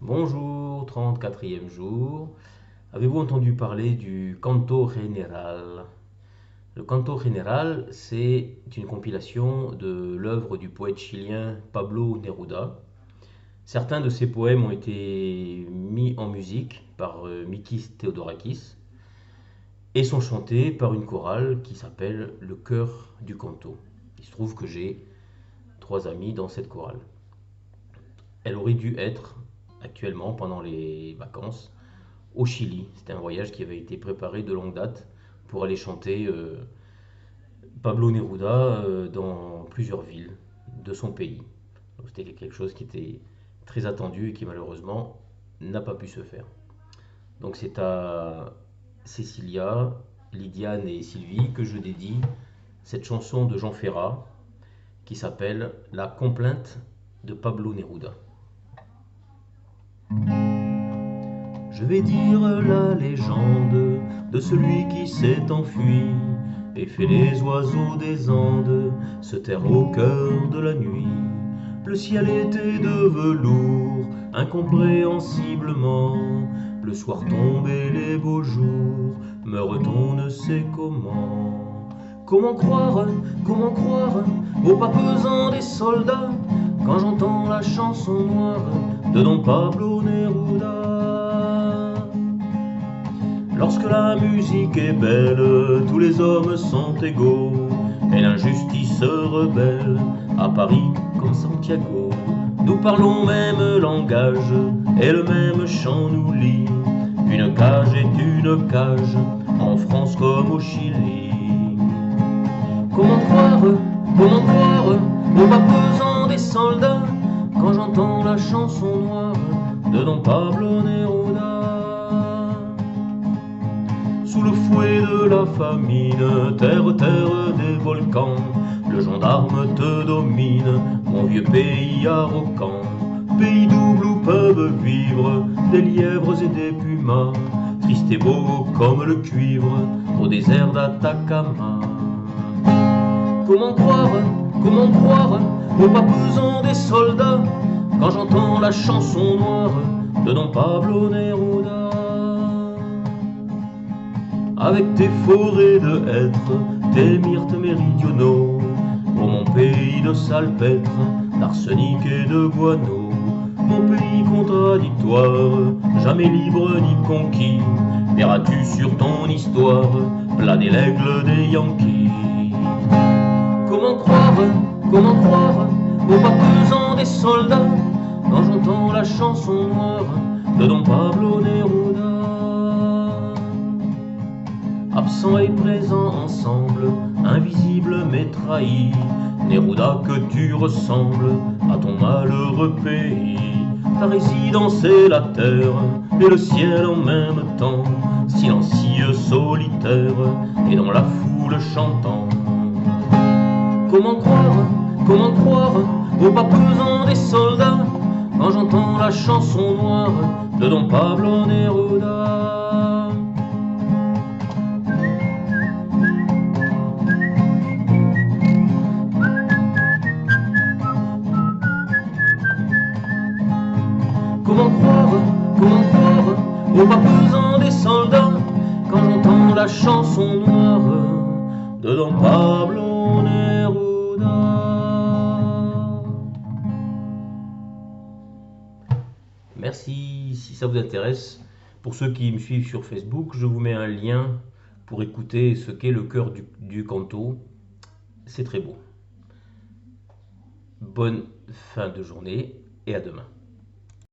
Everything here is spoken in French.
Bonjour, 34e jour. Avez-vous entendu parler du Canto Général? Le Canto Général, c'est une compilation de l'œuvre du poète chilien Pablo Neruda. Certains de ses poèmes ont été mis en musique par Mikis Theodorakis et sont chantés par une chorale qui s'appelle le Chœur du Canto. Il se trouve que j'ai trois amis dans cette chorale. Elle aurait dû être actuellement pendant les vacances au Chili. C'était un voyage qui avait été préparé de longue date pour aller chanter Pablo Neruda dans plusieurs villes de son pays. Donc c'était quelque chose qui était très attendu et qui malheureusement n'a pas pu se faire. Donc c'est à Cécilia, Lydiane et Sylvie que je dédie cette chanson de Jean Ferrat qui s'appelle La complainte de Pablo Neruda. Je vais dire la légende de celui qui s'est enfui et fait les oiseaux des Andes se taire au cœur de la nuit. Le ciel était de velours, incompréhensiblement. Le soir tombé, les beaux jours meurent on ne sait comment. Comment croire aux pas pesants des soldats quand j'entends la chanson noire de Don Pablo Neruda. Lorsque la musique est belle, tous les hommes sont égaux, et l'injustice rebelle à Paris comme Santiago. Nous parlons même langage, et le même chant nous lie. Une cage est une cage, en France comme au Chili. Comment croire aux pas pesants des soldats quand j'entends la chanson noire de Don Pablo Neruda. Sous le fouet de la famine, terre des volcans, le gendarme te domine, mon vieux pays arrogant. Pays double où peuvent vivre des lièvres et des pumas, triste et beau comme le cuivre au désert d'Atacama. Comment croire aux pas pesants des soldats quand j'entends la chanson noire de Don Pablo Neruda. Avec tes forêts de hêtres, tes myrtes méridionaux, pour mon pays de salpêtre, d'arsenic et de guano, mon pays contradictoire, jamais libre ni conquis, verras-tu sur ton histoire planer l'aigle des Yankees. Comment croire aux pas pesants des soldats quand j'entends la chanson noire de Don Pablo Neruda. Absent et présent ensemble, invisible mais trahi, Neruda que tu ressembles à ton malheureux pays. Ta résidence est la terre et le ciel en même temps, silencieux, solitaire et dans la foule chantant. Comment croire aux pas pesants des soldats quand j'entends la chanson noire de Don Pablo Neruda. Comment croire aux pas pesants des soldats quand j'entends la chanson noire de Don Pablo Neruda. Merci, si ça vous intéresse. Pour ceux qui me suivent sur Facebook, je vous mets un lien pour écouter ce qu'est le chœur du canto. C'est très beau. Bonne fin de journée et à demain.